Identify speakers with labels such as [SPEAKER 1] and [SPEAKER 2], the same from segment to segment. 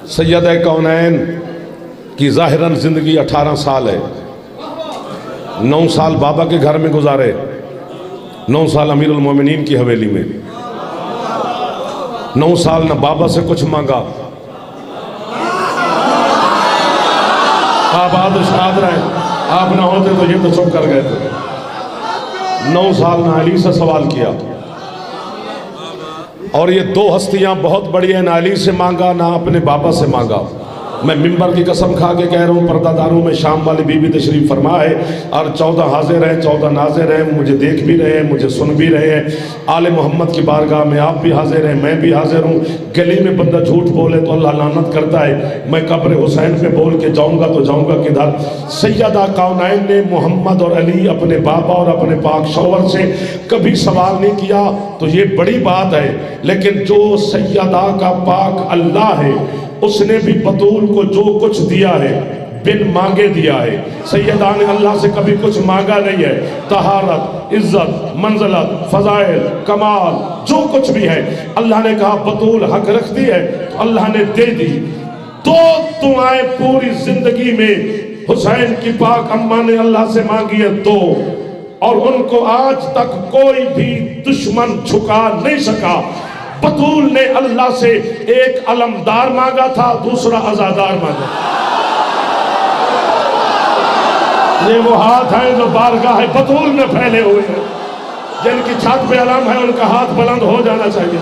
[SPEAKER 1] सैयद कौनैन की ज़ाहिरन ज़िंदगी 18 साल है। 9 साल बाबा के घर में गुजारे, 9 साल अमीरुल मोमिनीन की हवेली में, 9 साल न बाबा से कुछ मांगा। आबाद शाद रहे, आप ना होते तो ये तो चुप कर गए थे। 9 साल न अली से सवाल किया। और ये 2 हस्तियां बहुत बड़ी हैं, ना अली से मांगा ना अपने बाबा से मांगा। मैं मिंबर की कसम खा के कह रहा हूँ, पर्दादारों में शाम वाली बीबी तशरीफ फरमा है और 14 हाजिर हैं, 14 नाजिर हैं, मुझे देख भी रहे हैं, मुझे सुन भी रहे हैं। आले मोहम्मद की बारगाह में आप भी हाजिर हैं, मैं भी हाजिर हूँ। गली में बंदा झूठ बोले तो अल्लाह लानत करता है। मैं कब्र हुसैन पे बोल के जाऊँगा तो जाऊँगा किधर। सैयदा कौनैन ने मोहम्मद और अली अपने बाबा और अपने पाक शौहर से कभी सवाल नहीं किया, तो ये बड़ी बात है। लेकिन जो सैयदा का पाक अल्लाह है, उसने भी बतूल को जो कुछ दिया है बिन मांगे दिया है। सैयदा ने अल्लाह से कभी कुछ मांगा नहीं है। तहारत, इज्जत, मंजलत, फजाइल, कमाल जो कुछ भी है अल्लाह ने कहा बतूल हक रखती है तो अल्लाह ने दे दी। 2 दुआएं पूरी जिंदगी में हुसैन की पाक अम्मा ने अल्लाह से मांगी है, 2, और उनको आज तक कोई भी दुश्मन झुका नहीं सका। बतूल ने अल्लाह से एक अलमदार मांगा था, दूसरा अज़ादार मांगा। ये वो हाथ हैं जो बारगाह है बतूल में फैले हुए हैं, जिनकी छत पे अलम है उनका हाथ बुलंद हो जाना चाहिए।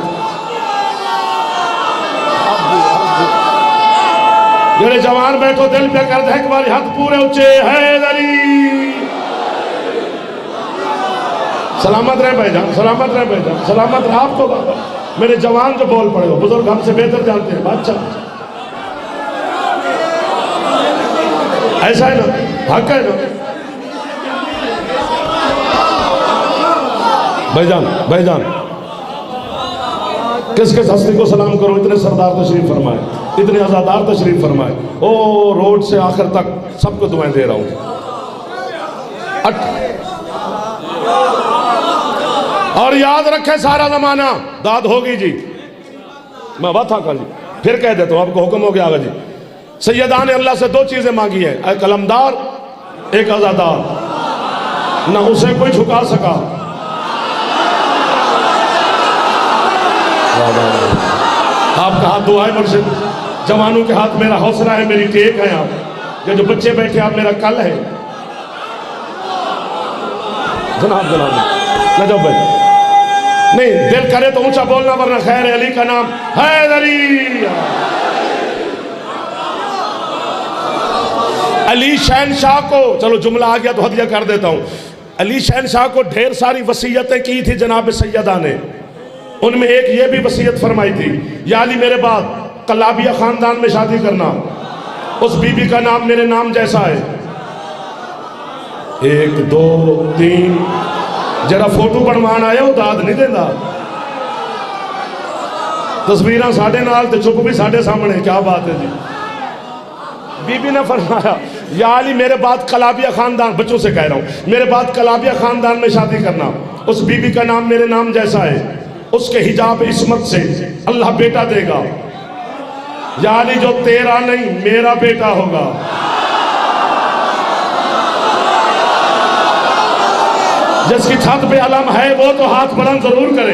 [SPEAKER 1] जेड़े जवान बैठो दिल पे कर दे एक बार हाथ पूरे ऊंचे हैदरी। सलामत रहे भाईजान, सलामत रहे भाईजान, सलामत रहे आपको बाबा। मेरे जवान जो बोल पड़े हो, बुजुर्ग हमसे बेहतर जानते हैं। अच्छा ऐसा है ना, हक है ना भाईजान। भाईजान किस किस हस्ती को सलाम करो, इतने सरदार तशरीफ फरमाए, इतने आजादार तशरीफ फरमाए। ओ रोड से आखिर तक सबको दुआएं दे रहा हूं। और याद रखे सारा जमाना दाद होगी जी। मैं बात था कल जी, फिर कह देता हूं, आपको हुक्म हो गया जी। सैयदा ने अल्लाह से 2 चीजें मांगी है, एक अलमदार एक आजादार। ना उसे कोई झुका सका। आपका हाथ दुआ है मुर्शिद, जवानों के हाथ मेरा हौसला है, मेरी टेक है। आप ये जो बच्चे बैठे आप मेरा कल है। जनाब जनाब न जाओ भाई, नहीं दिल करे तो ऊंचा बोलना, वरना खैर अली का नाम हैदरी। अली शहनशाह को, चलो जुमला आ गया तो हदिया कर देता हूं। अली शहनशाह को ढेर सारी वसीयतें की थी जनाब सैयदा ने। उनमें एक ये भी वसीयत फरमाई थी, या अली मेरे बाद कलाबिया खानदान में शादी करना, उस बीबी का नाम मेरे नाम जैसा है। 1 2 3 जरा फोटो बनवान आया वो दाद नहीं देता। तस्वीर साढ़े नाल ते चुप भी साढ़े सामने, क्या बात है जी। बीबी ने फरमाया या अली मेरे बाद कलाबिया खानदान, बच्चों से कह रहा हूं, मेरे बाद कलाबिया खानदान में शादी करना, उस बीबी का नाम मेरे नाम जैसा है, उसके हिजाब इस्मत से अल्लाह बेटा देगा। या अली जो तेरा नहीं मेरा बेटा होगा। जिसकी छत पे अलम है वो तो हाथ बुलंद जरूर करे।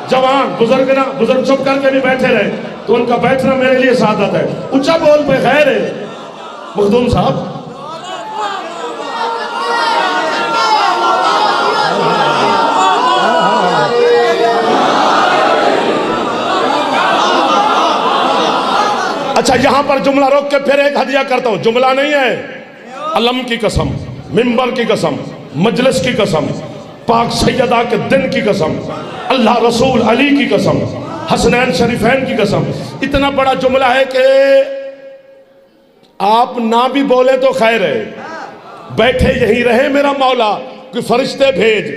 [SPEAKER 1] जवान बुजुर्ग ना, बुजुर्ग चुप करके भी बैठे रहे तो उनका बैठना मेरे लिए सादत है। ऊंचा बोल पे खैर है मखदूम साहब। अच्छा यहां पर जुमला रोक के फिर एक हदिया करता हूं। जुमला नहीं है, अलम की कसम, मिंबर की कसम, मजलिस की कसम, पाक सैयदा के दिन की कसम, अल्लाह रसूल अली की कसम, हसनैन शरीफैन की कसम। इतना बड़ा जुमला है कि आप ना भी बोले तो खैर है, बैठे यही रहे मेरा मौला, कि फरिश्ते भेज।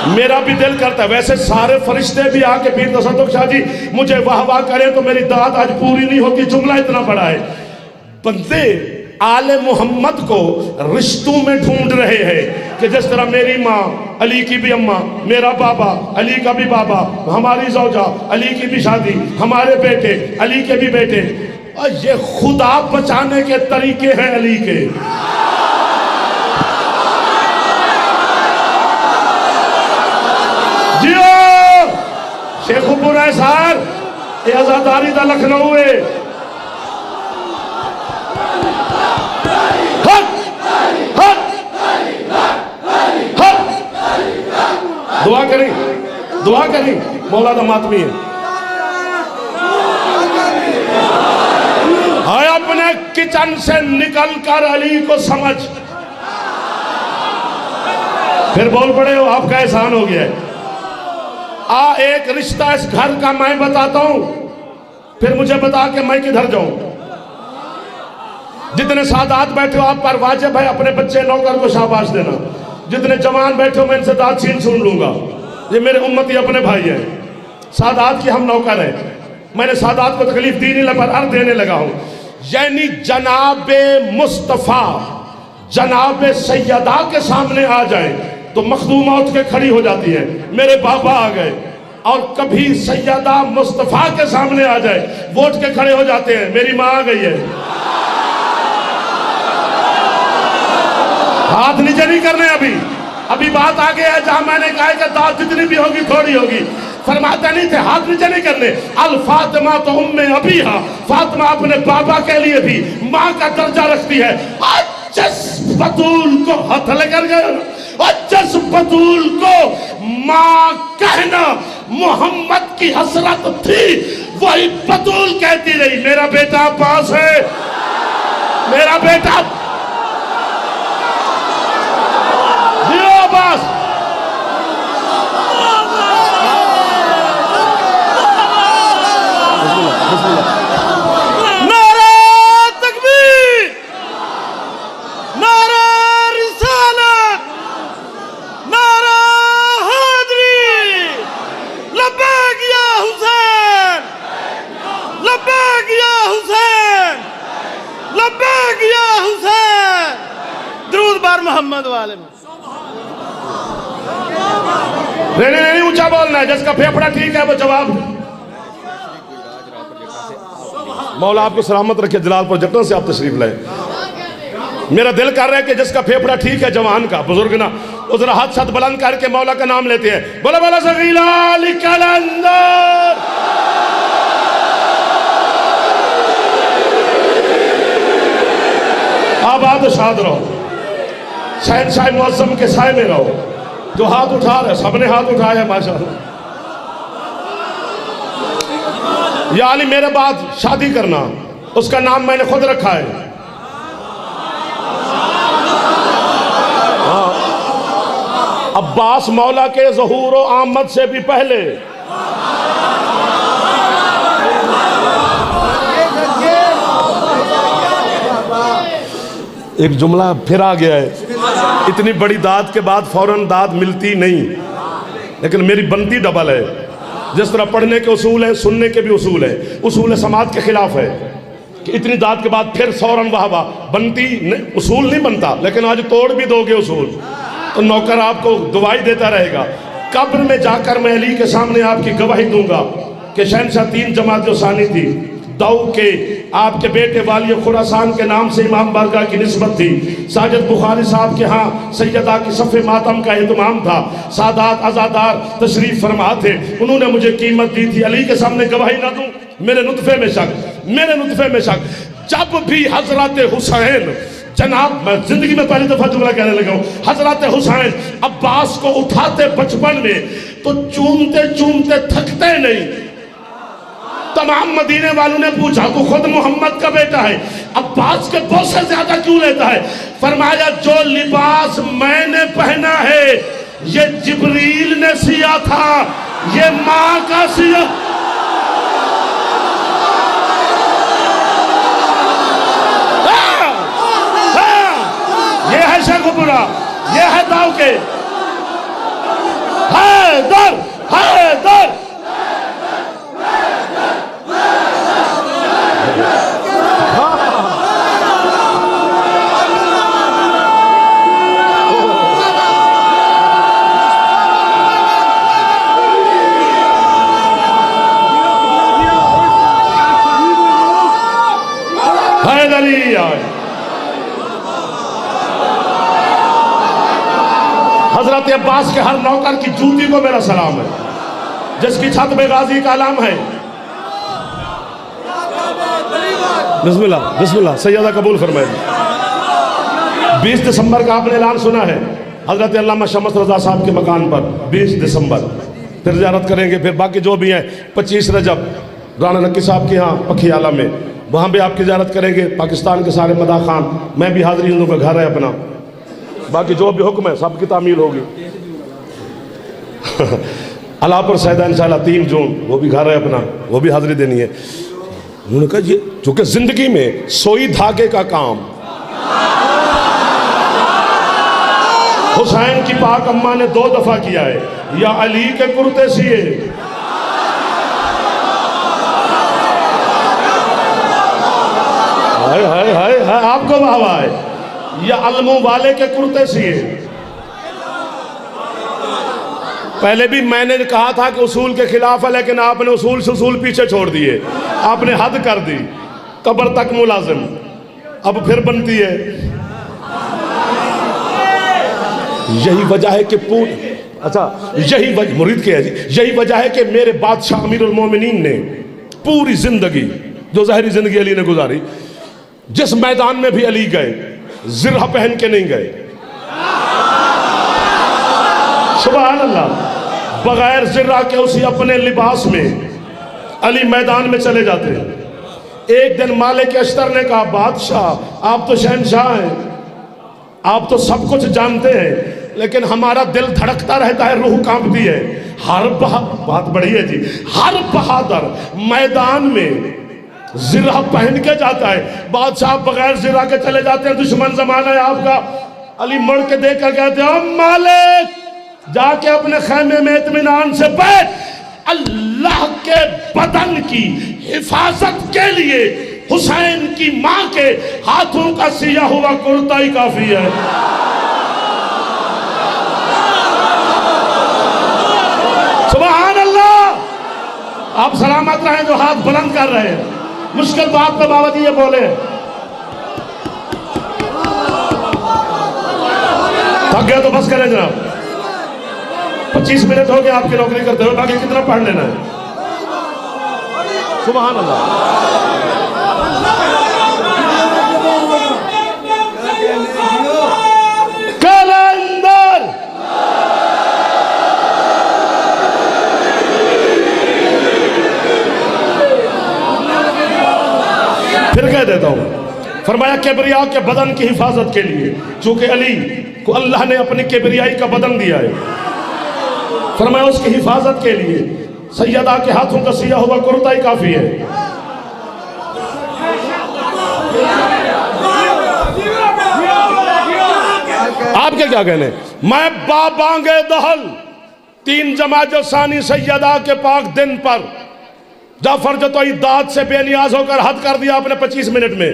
[SPEAKER 1] मेरा भी दिल करता है, वैसे सारे फरिश्ते भी आके पीर तसद्दुक़ शाह जी मुझे वाह वाह करें तो मेरी दाद आज पूरी नहीं होती। जुमला इतना बड़ा है, बंदे आले मोहम्मद को रिश्तों में ढूंढ रहे हैं कि जिस तरह मेरी माँ, अली की भी अम्मा, मेरा बाबा, अली का भी बाबा, हमारी जौजा, अली की भी शादी, हमारे बेटे, अली के भी बेटे, और ये खुदा बचाने के तरीके हैं अली के। जियो शेखुपुर है सार, ये आजादारी दा लखनऊ है। दुआ करें मौला दा मातमी है। हाय अपने किचन से निकलकर अली को समझ, फिर बोल पड़े हो आपका एहसान हो गया है। एक रिश्ता इस घर का मैं बताता हूं, फिर मुझे बता के मैं किधर जाऊं। जितने सादात बैठे हो आप पर वाजिब है अपने बच्चे नौकर को शाबाश देना। जितने जवान बैठे हो मैं इनसे दाद छीन सुन लूंगा, ये मेरे उम्मती अपने भाई हैं, सादात की हम नौकर हैं। मैंने सादात को तकलीफ दी नहीं पर अर्थ देने लगा हूं। यानी जनाबे मुस्तफ़ा, जनाबे सैयदा के सामने आ जाए तो मखदूमा उठ के खड़ी हो जाती है, मेरे बाबा आ गए। और कभी सैयदा मुस्तफ़ा के सामने आ जाए वो उठ के खड़े हो जाते हैं, मेरी माँ आ गई है। हाथ नीचे नहीं करने अभी बात आगे है जहां मैंने कहा कि दाद जितनी भी होगी थोड़ी होगी। फरमाते नहीं थे हाथ नीचे नहीं करने। अल फातिमा तो उम्मे अबीहा, फातिमा अपने बाबा के लिए भी माँ का दर्जा रखती है। जिस बतूल को हाथ लेकर गए और जिस बतूल को माँ कहना मोहम्मद की हसरत थी, वही बतूल कहती रही मेरा बेटा पास है, मेरा बेटा बस।
[SPEAKER 2] नारा तकबीर, नारा रिसालत, नारा हैदरी, लब्बैक या हुसैन, लब्बैक या हुसैन, लब्बैक या हुसैन। दुरूद बार मोहम्मद वाले में।
[SPEAKER 1] नहीं ऊंचा बोलना है, जिसका फेफड़ा ठीक है वो जवाब। मौला आपको सलामत रखे, जलालपुर जटन से आप तशरीफ लाए। मेरा दिल कर रहा है कि जिसका फेफड़ा ठीक है जवान का, बुजुर्ग ना, वो जरा हाथ साथ बुलंद करके मौला का नाम लेते हैं। बोला बोला सगीला कलंदर। आबाद शाद रहो, शहनशाह मुअज्जम के साए में रहो। जो हाथ उठा रहे सबने हाथ उठाया माशाअल्लाह। या अली मेरे बाद शादी करना, उसका नाम मैंने खुद रखा है। अब्बास मौला के ज़हूर व आमद से भी पहले एक जुमला फिर आ गया है। इतनी बड़ी दाद के बाद फौरन दाद मिलती नहीं, लेकिन मेरी बनती डबल है। जिस तरह पढ़ने के उसूल है, सुनने के भी उसूल है। उसूल समाज के खिलाफ है कि इतनी दाद के बाद फिर फौरन वाह वाह बनती उसूल नहीं बनता, लेकिन आज तोड़ भी दोगे उसूल तो नौकर आपको गवाही देता रहेगा। कब्र में जाकर मैं अली के सामने आपकी गवाही दूंगा कि शहनशाह 3 जमात जो सानी थी, दाऊ के आपके बेटे वाली खुरासान के नाम से इमाम बारगाह की निस्बत थी। साजिद बुखारी साहब के यहाँ सैयदा की सफ़े मातम का एहतमाम था। सादात आज़ादार तशरीफ फरमा थे, उन्होंने मुझे कीमत दी थी। अली के सामने गवाही ना दूं, मेरे नुत्फे में शक, मेरे नुत्फे में शक। जब भी हजरत हुसैन, जनाब मैं जिंदगी में पहली दफा जुमला कहने लगा हूँ, हजरत हुसैन अब्बास को उठाते बचपन में तो चूमते चूमते थकते नहीं। तमाम मदीने वालों ने पूछा तू खुद मोहम्मद का बेटा है, अब्बास के बोझ से ज्यादा क्यों लेता है? फरमाया जो लिबास मैंने पहना है ये जिब्रील ने सिया था, ये माँ का सिया। ये है शेखुपुरा, ये है दाऊ के हैदर, हैदर। हैदरी आए। हजरत अब्बास के हर नौकर की जूती को मेरा सलाम है, जिसकी छत में गाजी का नाम है। बिस्मिल्लाह बिस्मिल्लाह, सैयदा कबूल फरमाइए। 20 दिसंबर का आपने ऐलान सुना है, हजरत अल्लामा शम्स रजा साहब के मकान पर 20 दिसंबर फिर ज़ियारत करेंगे। फिर बाकी जो भी हैं 25 रजब राना नक्की साहब के यहाँ पखियाला में, वहाँ भी आपकी ज़ियारत करेंगे। पाकिस्तान के सारे मदा खान, मैं भी हाज़िरी हूँ का घर है अपना। बाकी जो भी हुक्म है सबकी तामील होगी। अलापुर सैदा इंशाल्लाह 3 जून, वो भी घर है अपना, वो भी हाज़िरी देनी है। उन्होंने कहा ये चूँकि ज़िंदगी में सोई धागे का काम हुसैन की पाक अम्मा ने 2 दफा किया है, या अली के कुर्ते सिए हाय हाय हाय हाय, आपको वाहवा है, या अलमों वाले के कुर्ते सिए। पहले भी मैंने कहा था कि उसूल के खिलाफ है, लेकिन आपने उसूल से उसूल पीछे छोड़ दिए, आपने हद कर दी। कब्र तक मुलाजिम अब फिर बनती है। यही वजह है कि यही वजह मुरीद के है जी, यही वजह है कि मेरे बादशाह अमीरुल मोमिनीन ने पूरी जिंदगी, जो ज़ाहिरी जिंदगी अली ने गुजारी, जिस मैदान में भी अली गए जिरह पहन के नहीं गए। सुभान अल्लाह, बगैर जिर्रा के उसी अपने लिबास में अली मैदान में चले जाते हैं। एक दिन मालिक अश्तर ने कहा, बादशाह आप तो शहनशाह हैं, आप तो सब कुछ जानते हैं, लेकिन हमारा दिल धड़कता रहता है, रूह कांपती है। बात बड़ी है जी, हर बहादुर मैदान में जिरा पहन के जाता है, बादशाह बगैर जिरा के चले जाते हैं। दुश्मन जमाना है आपका। अली मुड़ के देख कर कहते हैं, मालिक जाके अपने खेमे में इत्मीनान से बैठ, अल्लाह के बदन की हिफाजत के लिए हुसैन की मां के हाथों का सिया हुआ कुर्ता ही काफी है। सुभान अल्लाह। आप सलामत रहें जो हाथ बुलंद कर रहे हैं। मुश्किल बात पे बाबा जी ये बोले, थक गया तो बस करें जनाब। 25 मिनट हो गए आपकी नौकरी करते हुए, बाकी कितना पढ़ लेना है। सुभान अल्लाह। कलंदर फिर कह देता हूं, फरमाया किबरिया के बदन की हिफाजत के लिए, चूंकि अली को अल्लाह ने अपनी किबरियाई का बदन दिया है, फरमाया उसकी हिफाजत के लिए सैयदा के हाथों का सिया हुआ कुर्ता ही काफी है। आपके क्या कहने? मैं बाबांगे दहल 3 जमात सानी सैयदा के पाक दिन पर जाफर जो तो दाद से बेनियाज होकर हद कर दिया आपने 25 मिनट में।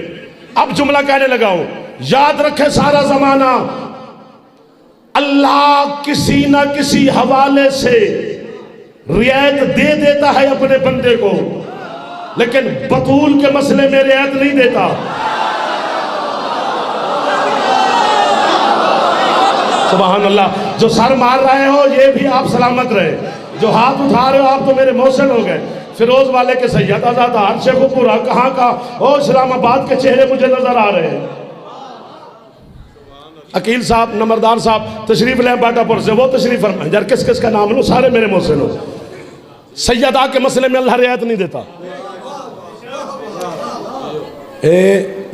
[SPEAKER 1] अब जुमला कहने लगा हूं, याद रखे सारा जमाना, अल्लाह किसी ना किसी हवाले से रियायत दे देता है अपने बंदे को, लेकिन बतूल के मसले में रियायत नहीं देता। सुभान अल्लाह। जो सर मार रहे हो ये भी आप सलामत रहे, जो हाथ उठा रहे हो आप तो मेरे मोहसिन हो गए। फिरोज वाले के सैयद आजादार शेखुपुरा कहाँ का, ओ इस्लामाबाद के चेहरे मुझे नजर आ रहे हैं। अकील साहब, नंबरदार साहब तशरीफ ले बाटापुर से, वो तशरीफ फरमाए। यार किस किस का नाम लो, सारे मेरे मोहसिन हो। सैयदा के मसले में अल्लाह रियायत नहीं देता।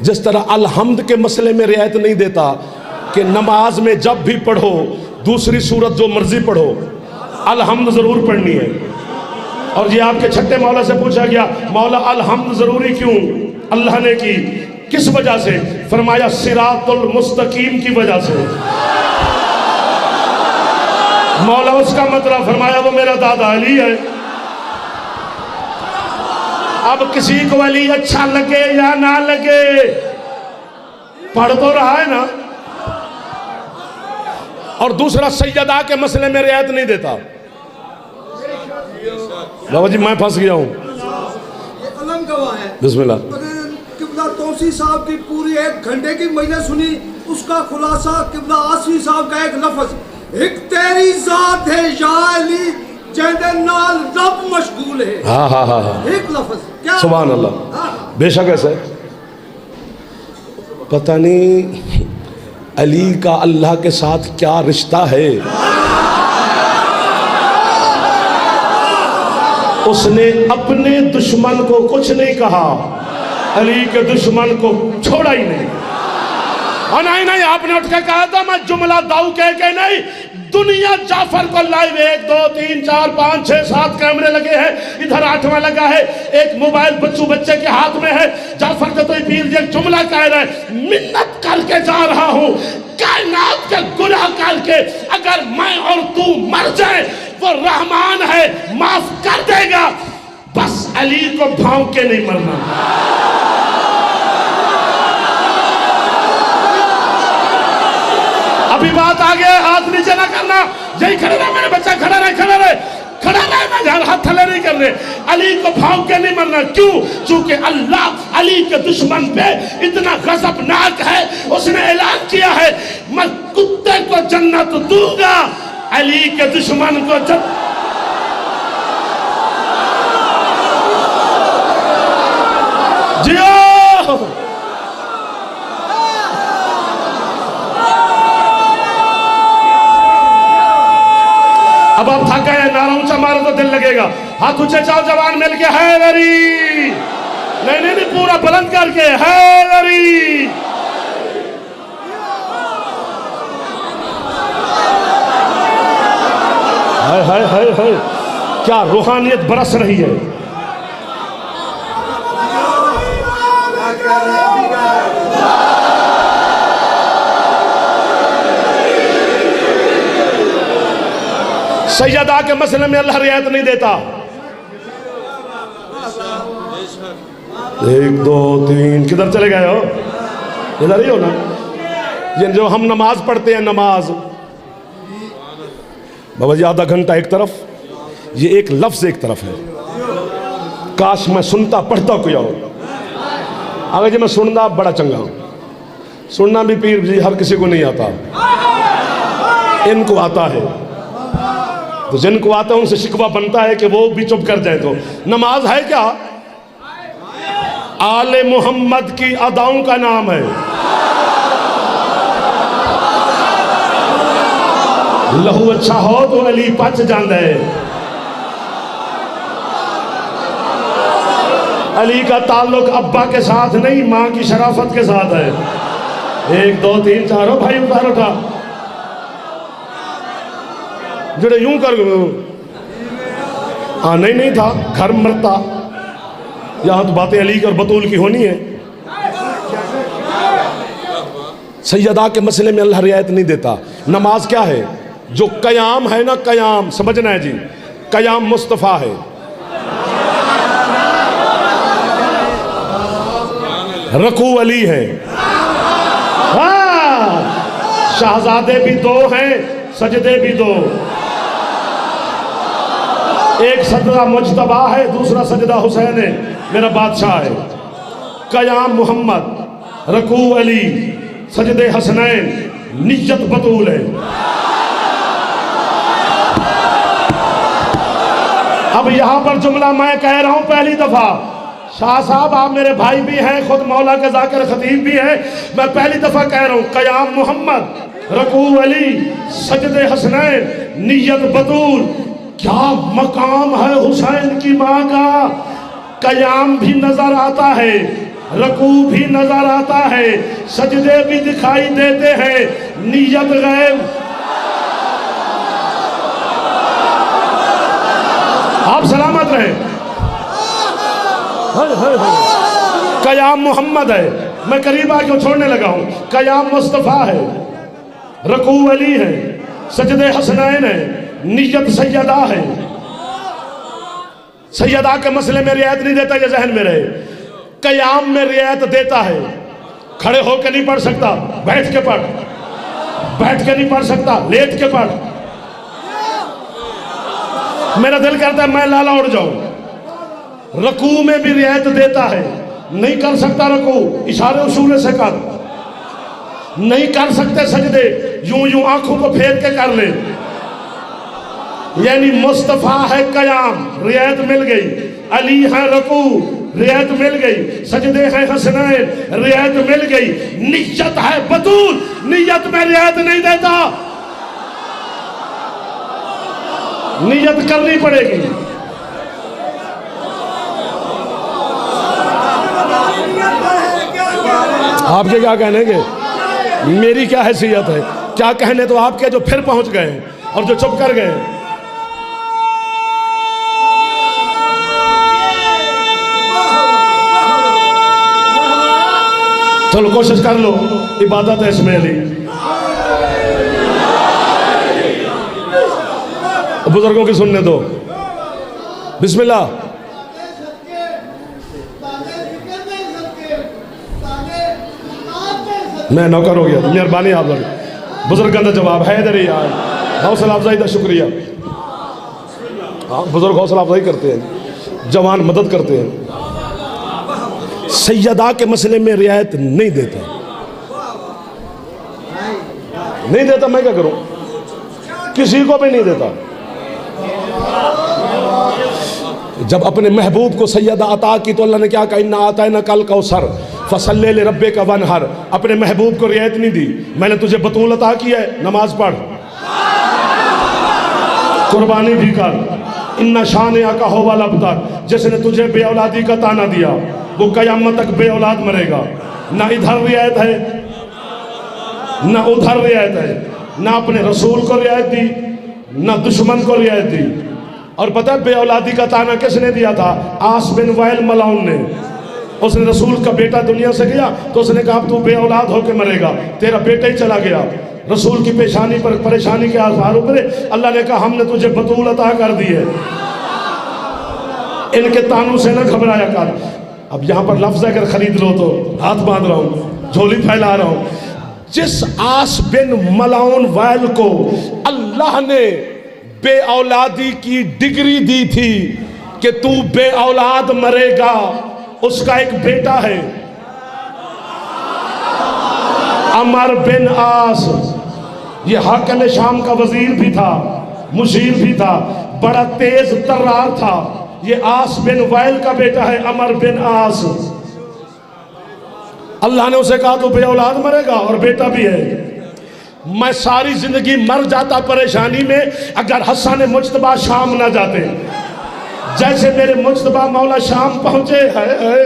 [SPEAKER 1] जिस तरह अलहम्द के मसले में रियायत नहीं देता कि नमाज में जब भी पढ़ो दूसरी सूरत जो मर्जी पढ़ो, अलहम्द जरूर पढ़नी है। और ये आपके छठे मौला से पूछा गया, मौला अलहम्द जरूरी क्यों अल्लाह ने की, किस वजह से? फरमाया सिरातुल मुस्तकीम की वजह से। मौला उसका मतलब फरमाया वो मेरा दादा अली है। अब किसी को अली अच्छा लगे या ना लगे, पढ़ तो रहा है ना। और दूसरा सैयदा के मसले में रियायत नहीं देता। बाबा जी मैं फंस गया हूं। बिस्मिल्लाह।
[SPEAKER 3] तौसी साहब की पूरी 1 घंटे की मजलिस सुनी, उसका खुलासा किबला आसवी साहब का एक लफ्ज, एक तेरी जात है या अली जेदे नाल रब मशगूल है।
[SPEAKER 1] हाँ हाँ हाँ हाँ,
[SPEAKER 3] एक लफ्ज क्या,
[SPEAKER 1] सुभान अल्लाह।
[SPEAKER 3] हाँ।
[SPEAKER 1] बेशक ऐसे पता नहीं अली का अल्लाह के साथ क्या रिश्ता है। उसने अपने दुश्मन को कुछ नहीं कहा, अली के दुश्मन को छोड़ा ही नहीं। और नहीं नहीं, आपने उठ के कहा था मैं जुमला दाऊ कह के नहीं, दुनिया जाफर को लाइव 1 2 3 4 5 6 7 कैमरे लगे हैं, इधर 8वां लगा है, एक मोबाइल बच्चे के हाथ में है। जाफर का तो पीर एक जुमला कह रहा है, मिन्नत करके जा रहा हूं कायनात के गुनाह करके, अगर मैं और तू मर जाए वो रहमान है माफ कर देगा, बस अली को भाव के नहीं मरना। अभी बात आ गया, हाथ नीचे ना करना, यही खड़े रहे मेरे बच्चा, खड़ा रहे खड़ा रहे खड़ा रहे, मैं हाथ थले नहीं कर रहे। अली को भाव के नहीं मरना, क्यों? चूंकि अल्लाह अली के दुश्मन पे इतना गजबनाक है, उसने ऐलान किया है मैं कुत्ते को जन्नत दूंगा, अली के दुश्मन को जन्नत। जियो अब आप थक गए, नारा ऊंचा मारो तो दिल लगेगा, हाथ ऊंचे चाओ, जवान मिल के हैदरी, नहीं नहीं नहीं, पूरा बुलंद करके हैदरी। हाय हाय हाय हाय, क्या रूहानियत बरस रही है। सैयदा के मसले में अल्लाह रियायत नहीं देता। 1 2 3 किधर चले गए हो? इधर ही हो ना। ये जो हम नमाज पढ़ते हैं, नमाज बाबा जी आधा घंटा एक तरफ, ये एक लफ्ज एक तरफ है। काश मैं सुनता पढ़ता कोई और। अगर जी मैं सुनना बड़ा चंगा हूं, सुनना भी पीर जी हर किसी को नहीं आता, इनको आता है, तो जिनको आता है उनसे शिकवा बनता है कि वो भी चुप कर जाए। तो नमाज है क्या? आले मोहम्मद की अदाओं का नाम है। लहू अच्छा हो तो अली पच जाता है। अली का ताल्लुक अब्बा के साथ नहीं, मां की शराफत के साथ है। 1 2 3 4 भाई उतार उठा, जुड़े यूं कर। हाँ नहीं था, घर मरता। यहां तो बातें अली और बतूल की होनी है। सैयदा के मसले में अल्लाह रियायत नहीं देता। नमाज क्या है? जो कयाम है ना, कयाम समझना है जी, कयाम मुस्तफ़ा है। रकू अली है। हाँ, शहजादे भी 2 हैं, सजदे भी 2। एक सजदा मुजतबा है, दूसरा सजदा हुसैन है, मेरा बादशाह है। कयाम मोहम्मद, रकू अली, सजदे हसनैन, नियत बतूल है। अब यहां पर जुमला मैं कह रहा हूं पहली दफा, शाह साहब आप मेरे भाई भी हैं, खुद मौला के जाकिर खतीब भी हैं, मैं पहली दफा कह रहा हूं कयाम मोहम्मद, रकू अली, सजदे हसनैन, नियत बतूल। क्या मकाम है हुसैन की मां का। कयाम भी नजर आता है, रकू भी नजर आता है, सजदे भी दिखाई देते हैं, नियत गैब। आप सलामत रहे। कयाम मोहम्मद है, मैं करीब आके छोड़ने लगा हूं। कयाम मुस्तफा है, रकू अली है, सजदे हसनैन है, नियत सैयदा है। सैयदा के मसले में रियायत नहीं देता, ये जहन में रहे। कयाम में रियायत देता है। खड़े होकर नहीं पढ़ सकता, बैठ के पढ़, बैठ के नहीं पढ़ सकता, लेट के पढ़। मेरा दिल करता है मैं लाला उड़ जाऊं। रकू में भी रियायत देता है, नहीं कर सकता रकू, इशारे उसूले से कर। नहीं कर सकते सजदे, यूं यूं आंखों को फेर के कर ले। यानी मुस्तफा है कयाम, रियायत मिल गई। अली है रकू, रियायत मिल गई। सजदे हैं हसनैन, रियायत मिल गई। नियत है बतूल, नियत में रियायत नहीं देता, नियत करनी पड़ेगी। आपके क्या कहने के, मेरी क्या हैसियत है, क्या कहने तो आपके जो फिर पहुंच गए और जो चुप कर गए। चलो कोशिश कर लो, इबादत है इसमें अली। बुजुर्गों की सुनने दो। बिस्मिल्लाह। मैं नौकर हो गया, मेहरबानी आप लोग। बुजुर्ग का जवाब है इधर ही यार, हौसला अफजाई का शुक्रिया। हाँ बुजुर्ग हौसला अफजाई करते हैं, जवान मदद करते हैं। सैयदा के मसले में रियायत नहीं देता, नहीं देता। मैं क्या करूं, किसी को भी नहीं देता। जब अपने महबूब को सैयदा अता की तो अल्लाह ने क्या कहा, इन्ना आतैना कल कौसर फसल्ले ले रब्बे का वनहर। अपने महबूब को रियायत नहीं दी, मैंने तुझे बतूल अता की है, नमाज पढ़, कुर्बानी भी कर। इन्ना शानिया का हो वाला अब्तर, जिसने तुझे बेऔलादी का ताना दिया वो कयामत तक बेऔलाद मरेगा। ना इधर रियायत है ना उधर रियायत है, ना अपने रसूल को रियायत दी ना दुश्मन को रियायत दी। और पता है बेऔलादी का ताना किसने दिया था? आस बिन वाइल मलाउन ने। उसने रसूल का बेटा दुनिया से गया तो उसने कहा तू बेऔलाद होकर मरेगा, तेरा बेटा ही चला गया। रसूल की पेशानी पर परेशानी के आसार उतरे, अल्लाह ने कहा हमने तुझे बतूल अता कर दी है, इनके तानों से न घबराया कर। अब यहाँ पर लफ्ज अगर खरीद लो तो हाथ बांध रहा हूँ, झोली फैला रहा हूँ। जिस आस बिन मलाउन वाइल को अल्लाह ने बे औलादी की डिग्री दी थी कि तू बे औलाद मरेगा, उसका एक बेटा है अमर बिन आस। ये हाकिम शाम का वजीर भी था, मुशीर भी था, बड़ा तेज तर्रार था। ये आस बिन वाइल का बेटा है अमर बिन आस। अल्लाह ने उसे कहा तू बे औलाद मरेगा और बेटा भी है। मैं सारी जिंदगी मर जाता परेशानी में अगर हसन मुज्तबा शाम ना जाते। जैसे मेरे मुज्तबा मौला शाम पहुंचे है,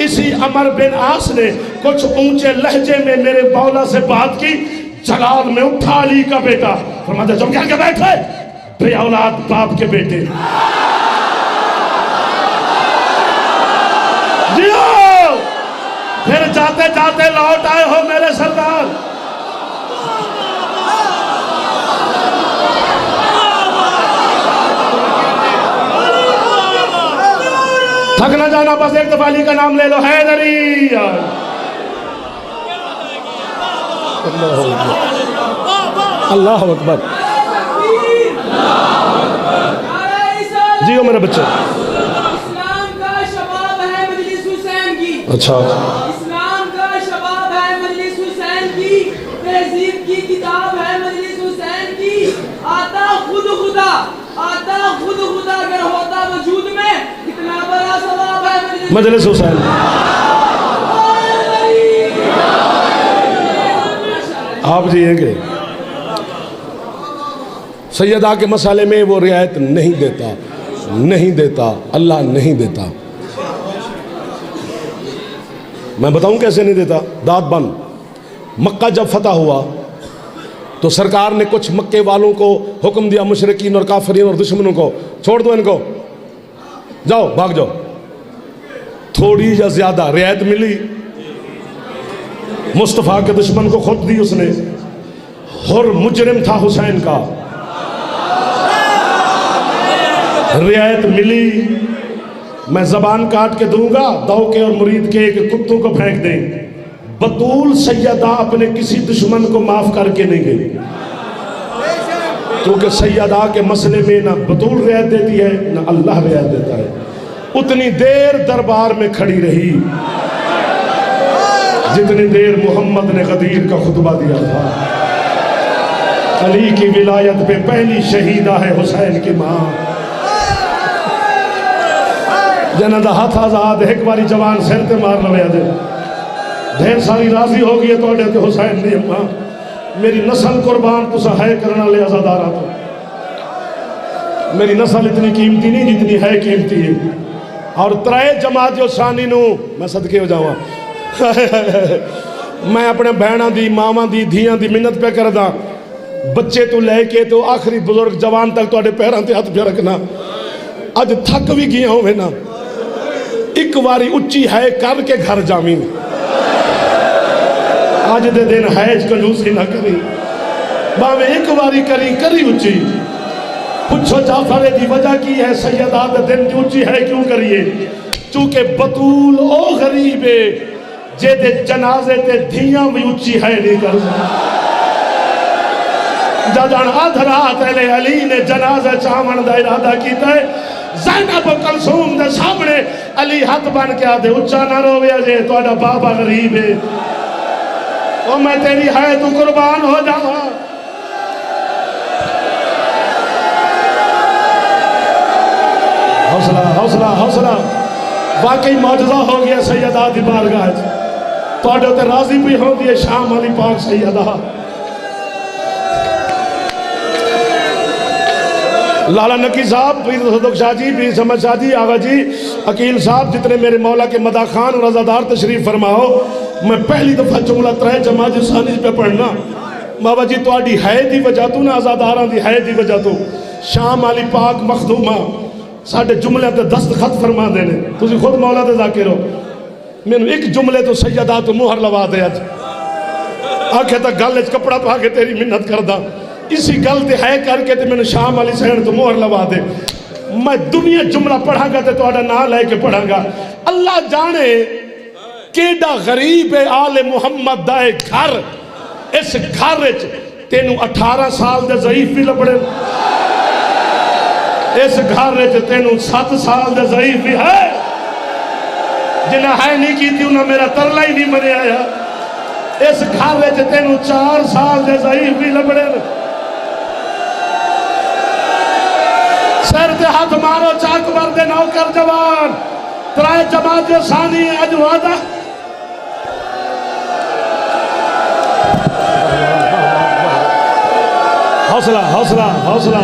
[SPEAKER 1] इसी अमर बिन आस ने कुछ ऊंचे लहजे में मेरे मौला से बात की। जलाल में उठा अली का बेटा, फरमाते जब क्या बैठे बे औलाद बाप के बेटे। जियो, फिर जाते जाते लौट आए हो मेरे सरदार। थक ना जाना, बस एक दफा अली का नाम ले लो, हैदरी। अल्लाह अकबर। जियो मेरे बच्चे।
[SPEAKER 4] इस्लाम का शबाब है मजलिस हुसैन की।
[SPEAKER 1] अच्छा,
[SPEAKER 4] इस्लाम का शबाब है मजलिस हुसैन की, तहजीब की किताब है मजलिस हुसैन की। आता खुद खुदा, आता खुद खुदा अगर होता वजूद में, कितना बड़ा सवाब है
[SPEAKER 1] मजलिस हुसैन। आप जिएंगे। सैयदा के मसाले में वो रियायत नहीं देता, नहीं देता, अल्लाह नहीं देता। मैं बताऊं कैसे नहीं देता? दांत बंद। मक्का जब फतह हुआ तो सरकार ने कुछ मक्के वालों को हुक्म दिया, मुशरिकीन और काफिरीन और दुश्मनों को, छोड़ दो इनको, जाओ भाग जाओ। थोड़ी या ज्यादा रियायत मिली। मुस्तफ़ा के दुश्मन को खुद दी उसने। हुर मुजरिम था हुसैन का, रियायत मिली। मैं जबान काट के दूंगा, दौ के और मुरीद के एक कुत्तों को फेंक दें। बतूल सैयदा अपने किसी दुश्मन को माफ करके नहीं गई, क्योंकि सैयदा के मसले में ना बतूल रियायत देती है ना अल्लाह रियायत देता है। उतनी देर दरबार में खड़ी रही जितनी देर मोहम्मद ने गदीर का खुतबा दिया था। अली की विलायत पे पहली शहीदा है हुसैन की माँ, जना दा हाथ आजाद एक बारी जवान सिर ते मार लवे अजे ढेर सारी राजी हो गई है तो हुसैन दी अम्मा। मेरी नस्ल कुर्बान तुसा है करने वाले आजादारा तो। मेरी नस्ल इतनी कीमती नहीं जितनी है कीमती है। और त्रै जमात जो सानी नू मैं सदके हो जावा मैं अपने भैणों की मावां की धियां की मिन्नत पे करदा, बच्चे तो लैके तो आखिरी बुजुर्ग जवान तक तुहाडे पैरों ते हथ पे रखना। अज थक भी गया होवे ना, एक बारी उच्ची है करके घर जामी। अज दे दिन है कंजूसी ना करी, भावे एक बारी करी करी उच्ची। पूछो जाफर की वजह की है, सैयदा दे दिन की उच्ची है क्यों करिए? चूंकि बतूल ओ गरीब है जेदे जनाजे ते धियां भी उच्ची है नहीं कर जदन अध रात अली ने जनाजा चावण का इरादा किया है, ज़ैनब कलसूम दे सामने अली हाथ बन के आदे उच्चा ना रोवे जे तुहाडा बाबा गरीब है, ओ मैं तेरी है तू कुर्बान हो जावा। हौसला हौसला हौसला, वाकई मौजज़ा हो गया सैयदा दी बारगाह तुहाडे ते राजी भी होंदी है शाम अली पाक सैयदा। लाला नकी साहब, पीर सदक शाह जी, पीर समद शाह जी, आगा जी, अकील साहब, जितने मेरे मौला के मदा खान और अज़ादार तशरीफ फरमाओ। मैं पहली दफा जुमला त्रै जमात सानी पे पढ़ना। बाबा जी तुहाडी है दी वजह तो ना, अज़ादारां दी है दी वजह तो शाम अली पाक मखदूमा साढ़े जुमले ते दस्तखत फरमा देने। तुसीं खुद मौला दे ज़ाकिर हो, मैनू एक जुमले तो सैयदा तो मुहर लवा दे। अज आखे तो गल च कपड़ा पा के तेरी मिन्नत करदा, इसी गल ते है करके ते मैनू शाम अली सैन तो मुहर लवा दे। मैं दुनिया जुमला पढ़ांगा तो तुहाडा नाम लैके पढ़ांगा। अल्लाह जाने केडा गरीब है आले मुहम्मद दा घर। इस घर तेनू 18 साल दे ज़ईफ भी लभणे, इस घर तेनू 7 साल दे ज़ईफ भी है। जिन्हें है नहीं की उन्हें मेरा तरला ही नहीं मनिया। इस घर तेनू 4 साल दे ज़ईफ भी लभणे। सिर ते हाथ मारो चाकबर दे नौकर जवान, त्रै जमात जो सानी अज वादा। हौसला हौसला हौसला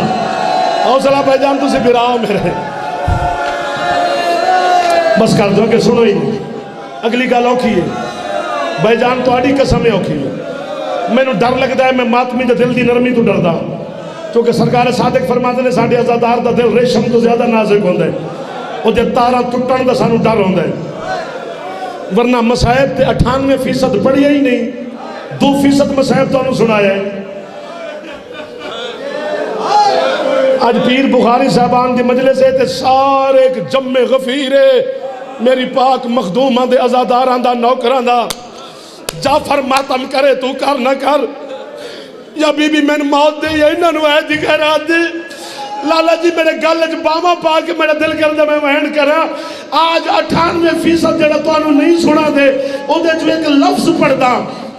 [SPEAKER 1] हौसला भाईजान, तुम बिराओ मेरे बस कर दो कि सुनो ही नहीं। अगली गल औखी है भाईजान, थोड़ी कसम है औखी है। मैनू डर लगता है, मैं मातमी के दिल की नरमी तो डरदा, क्योंकि सरकार सादिक फरमाते ने साढ़े अज़ादार का दिल रेशम तो ज्यादा नाजुक होंदा है, वो तारा टुटन का सानू डर होंदा है। वरना मसायब ते 98% पढ़िया ही नहीं, 2% मसायब तुहानू सुनाया है। अज पीर बुखारी साहबान की मजलिस है, सारे एक जम्मे गफीरे मेरी पाक मखदूमा दे अज़ादारां दा नौकरां दा। जाफर मातम करे तू कर ना कर, या बीबी मैंने मौत दे, या इन्होंने ऐ दी खैरात दे। लाला जी मेरे गल च बावा पा के मेरा दिल करता मैं वहन करा। आज 98% जरा तुहानू नहीं सुना दे, उहदे च एक लफ्ज पढ़दा,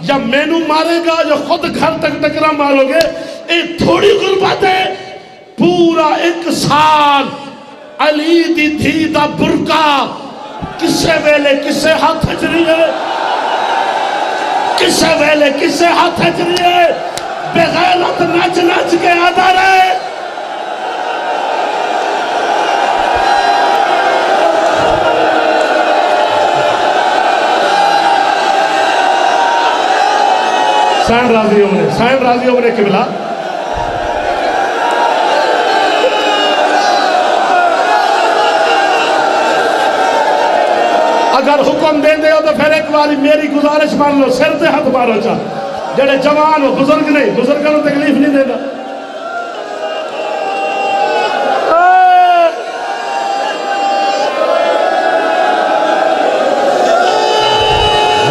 [SPEAKER 1] या मैनू मारेगा या खुद घर तक टकरा मारोगे। ये थोड़ी गुरबत है, पूरा 1 साल अली दी धी दा बुरका किसे वेले किसे हाथ च रही है, किसे वेले किसे हाथ च रही है। बेगैरत नच नच के आदा रहे। सैन राजी होने, सैन राजी होने किबला। अगर हुक्म दे दे तो फिर एक बार मेरी गुजारिश मान लो, सिर से हाथ मारो। चा जेडे जवान हो, बुजुर्ग नहीं, बुजुर्गों को तकलीफ नहीं देना।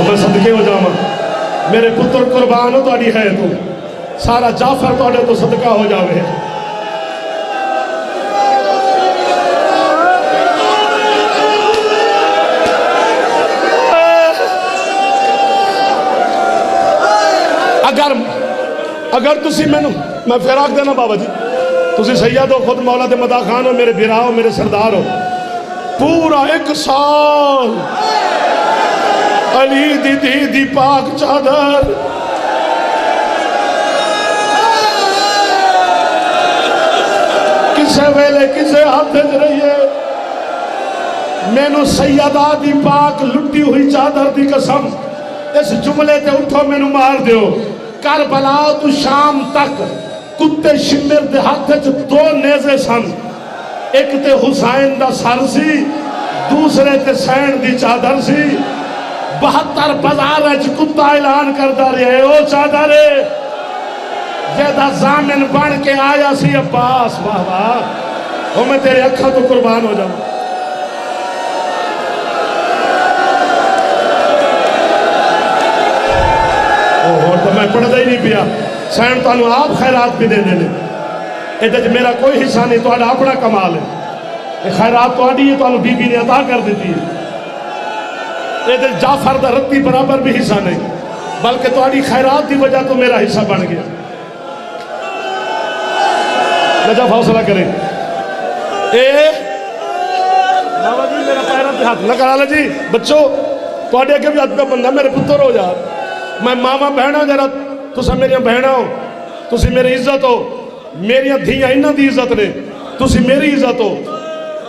[SPEAKER 1] मैं सदके हो जावा, मेरे पुत्र कुर्बान हो तुहाडी है तो सारा जाफर तुहाडे तो सदका हो जावे। अगर तुसी मैनू मैं फिर आख देना बाबा जी, तुसी सैयद हो, खुद मौला दे मदा खान हो, मेरे बिरा हो, मेरे सरदार हो। पूरा 1 साल अली दी पाक चादर किसे वेले किसे हाथ च रही है। मैनू सैयदा दी पाक लुटी हुई चादर दी कसम, इस जुमले ते उठो मैनू मार दियो। करबला तू शाम तक कुत्ते शिमर दे हाथ च 2 नेज़े सन, एक ते हुसैन दा सर सी, दूसरे ते सैन दी चादर सी। 72 बाजार कुत्ता ऐलान करता रहे, ओ चादर जेदा जामिन बन के आया सी अब्बास, वाह वाह, ओ मैं तेरे अखा तो कुर्बान हो जाऊं। तो मैं पढ़ता ही नहीं पिया। सैन तुहानू आप खैरात भी दे देने, ये मेरा कोई हिस्सा नहीं, तुहाडा अपना कमाल है। ये खैरात तुहाडी है, तुहानू बीबी ने अता कर दी है। ये जाफर दा रत्ती बराबर भी हिस्सा नहीं, बल्कि तुहाडी खैरात की वजह तो मेरा हिस्सा बन गया। नजफ हौसला करें। बाबा जी मेरा पैरों पे हाथ न करा ले जी। बच्चों तुहाडे अगे भी हथ पे बंदा, मेरे पुत्र हो जा। मैं मामा बहना जरा, तुसा मेरिया बहना हो, तुसी मेरी इज्जत हो, मेरिया धियां इन्हां दी इज्जत ने, तुसी मेरी इज्जत हो।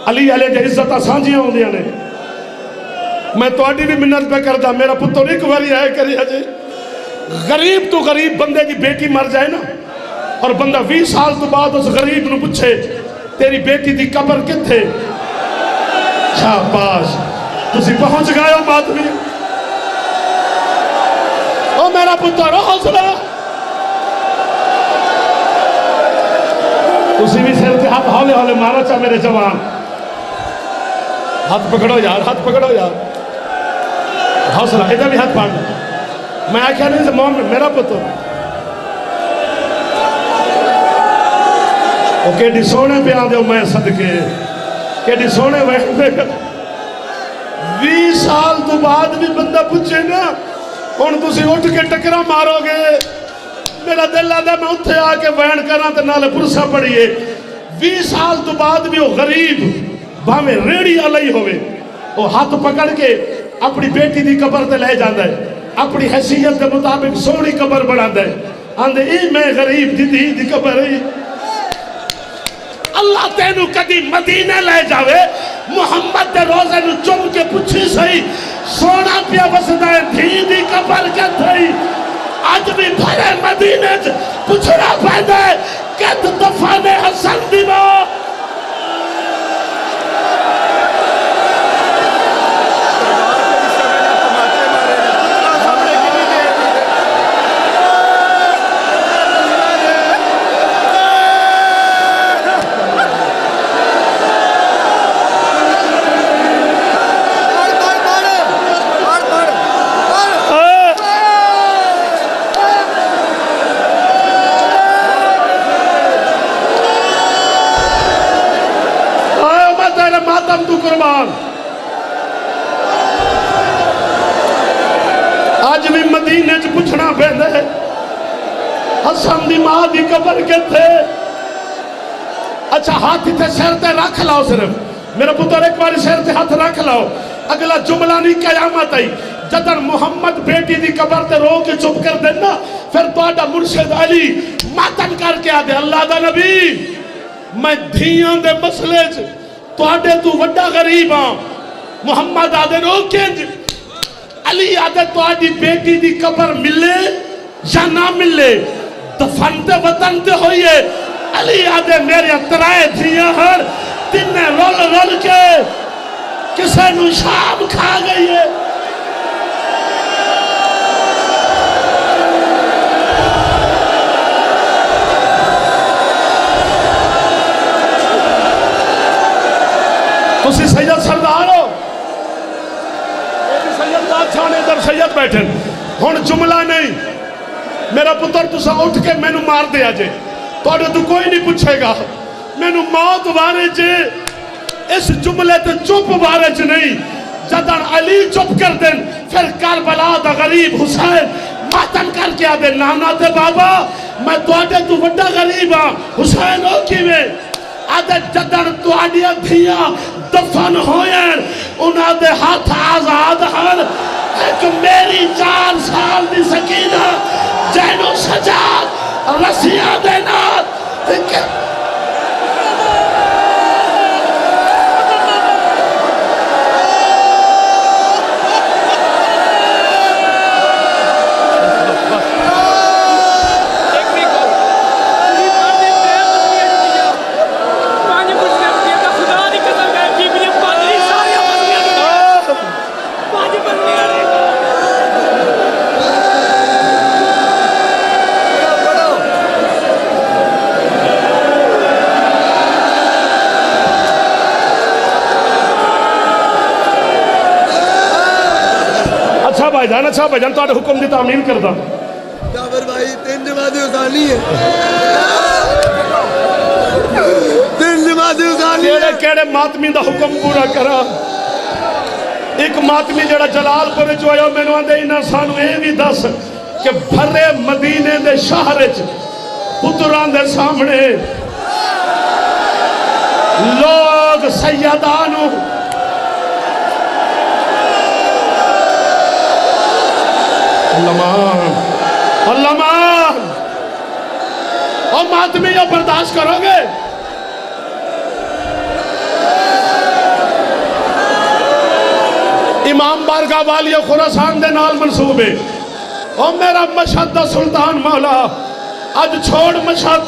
[SPEAKER 1] अली वाले दी इज्जत सांझियां होंदियां ने। मैं तुहाडी भी मिन्नत पे करदा, मेरा पुत्र एक बारी आए करी अजे। गरीब तो गरीब बंदे की बेटी मर जाए ना, और बंदा 20 साल तो बाद उस गरीब नूं पूछे तेरी बेटी दी कब्र कित्थे, शाबाश तुसी पहुंच गए हो मातमी। ओ मेरा पुत्र हौसला, तुसी भी सिर ते हाथ हौले हौले मारो चा मेरे जवान। हाथ पकड़ो यार, हाथ पकड़ो यार, हौसला। इधर भी हाथ पाड़ना। मैं आख्या नहीं से मोहम्मद मेरा पुत्र ओ केडी सोने पे आंदे हो, मैं सदके केडी सोने वहदे। 20 साल तो बाद भी बंदा पूछे ना, हुण तुसी उठ के टकरा मारोगे, मेरा दिल आता मैं उत्थे आके वैन करा ते नाले पुरसा पढ़िए। 20 साल तो बाद भी वो गरीब भावे रेड़ी अलई होवे, वो हाथ पकड़ के अपनी बेटी की कबर ते ले जाता है, अपनी हैसियत के मुताबिक सोहनी कबर बनाता है। आंदे ई मैं गरीब दी धी दी कबर है। अल्लाह तेनू कदी मदीने ले जावे, मुहम्मद दे रोजे नू चुम के पूछी सही, सोना पिया वसदा है धी दी कबर किथे। अज भी भरे मदीने च पूछना पैंदा है कि दफाने हसन दी मां। मातम तू कुर्बान। आज भी मदीने च पूछना पैंदा है हसन दी मां दी कबर किथे। अच्छा हाथ इतने सिर ते रख लाओ, सिर्फ मेरा पुत्र एक बार सिर ते हाथ रख लाओ। अगला जुमला नहीं कयामत आई जदन मुहम्मद बेटी दी कबर ते रो के चुप कर देना, फिर तुहाडा मुर्शिद अली मातम करके आदे अल्लाह दा नबी मैं धियां दे मसले च तुहाडे तू वड्डा गरीब हां। मुहम्मद आदे रो किंज, अली आदे तुहाडी बेटी दी कबर मिले या ना मिले, दफन ते वतन ते होइए। अली आदे मेरे तराए धियां हर तिन्ने रोल रोल के किसे नू शाम खा गई है। तुसी सैयद सरदार हो, सैयद बादशाह ने इधर सैयद बैठे। हुण जुमला नहीं मेरा पुत्र, तुसा उठ के मैनू मार दे अजे, तुहाडे तो कोई नहीं पूछेगा। मैनू मौत बारे च इस जुमले ते चुप बारे च नहीं, जदन अली चुप कर देन फिर करबला दा गरीब हुसैन मातम करके आदे नाना ते बाबा मैं तुहाडे तू वड्डा गरीब हाँ हुसैन हो किवें आदे जदन तुहाडियां धियां दफन होयन उन्हां दे हाथ आजाद हन एक मेरी 4 साल दी सकीना जैनो सजाद रस्सियां दे नाल अच्छा भाईजान तुहाडे हुक्म दी तामील करदा
[SPEAKER 5] जाबर भाई 3 जमात उसानी है 3 जमात उसानी
[SPEAKER 1] केड़े केड़े मातमी दा हुक्म पूरा करा एक मातमी जड़ा जलालपुर च आया मैनू आंदे इन्हां सानू ये भी दस कि भरे मदीने दे शहर च पुत्रां दे सामने लोग सैयदा नू अल्लाह और मातमी ये बर्दाश्त करोगे इमाम बारगाह वाली खुरासान दे नाल मंसूबे और मेरा मशहद दा सुल्तान मौला अज छोड़ मशहद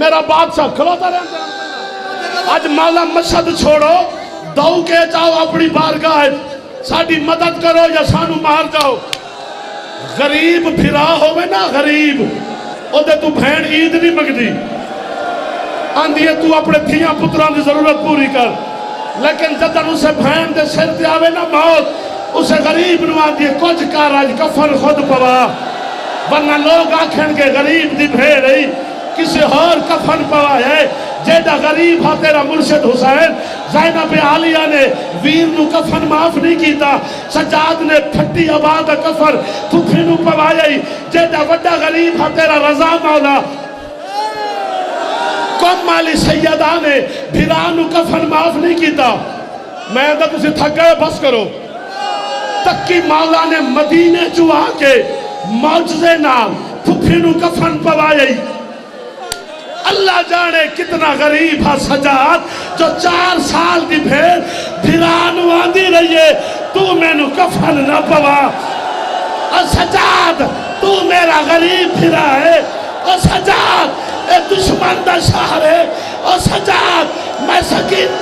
[SPEAKER 1] मेरा बादशाह खलोता रहता अज मौला मशहद छोड़ो दौ के जाओ अपनी बारगाह साडी मदद करो या सानू मार जाओ गरीब फिरा होवे ना गरीब ओदे तू भैन ईद नहीं मंगदी आंदी है तू अपने धियां पुत्रां की जरूरत पूरी कर लेकिन जदन उसे भैन दे सिर ते आवे ना मौत उसे गरीब नू आंदी है कुछ कर अज कफन खुद पवा वरना लोग आखणगे गरीब दी भेड़ ही किसी और कफन पवा है जेड़ा गरीब हा तेरा मुर्शिद हुसैन ज़ैनब आलिया ने वीर नू कफन माफ नहीं कीता सजाद ने फट्टी आबाद कफन फुफी नू पवाया जेड़ा वड्डा गरीब हा तेरा रजा मौला कम वाली सैयदा ने भिरा नू कफन माफ नहीं कीता मैं तो तुसी थक गए बस करो तक्की मौला ने मदीने चू आके मौजज़े नाल फुफी नू कफन पवाया अल्लाह जाने कितना गरीब है सजाद जो 4 साल की भेड़ भिरान आंदी रही है तू मैनू कफन न पवा और सजाद तू मेरा गरीब फिरा है और सजाद ए दुश्मन दा शहर है और सजाद मैं सकीन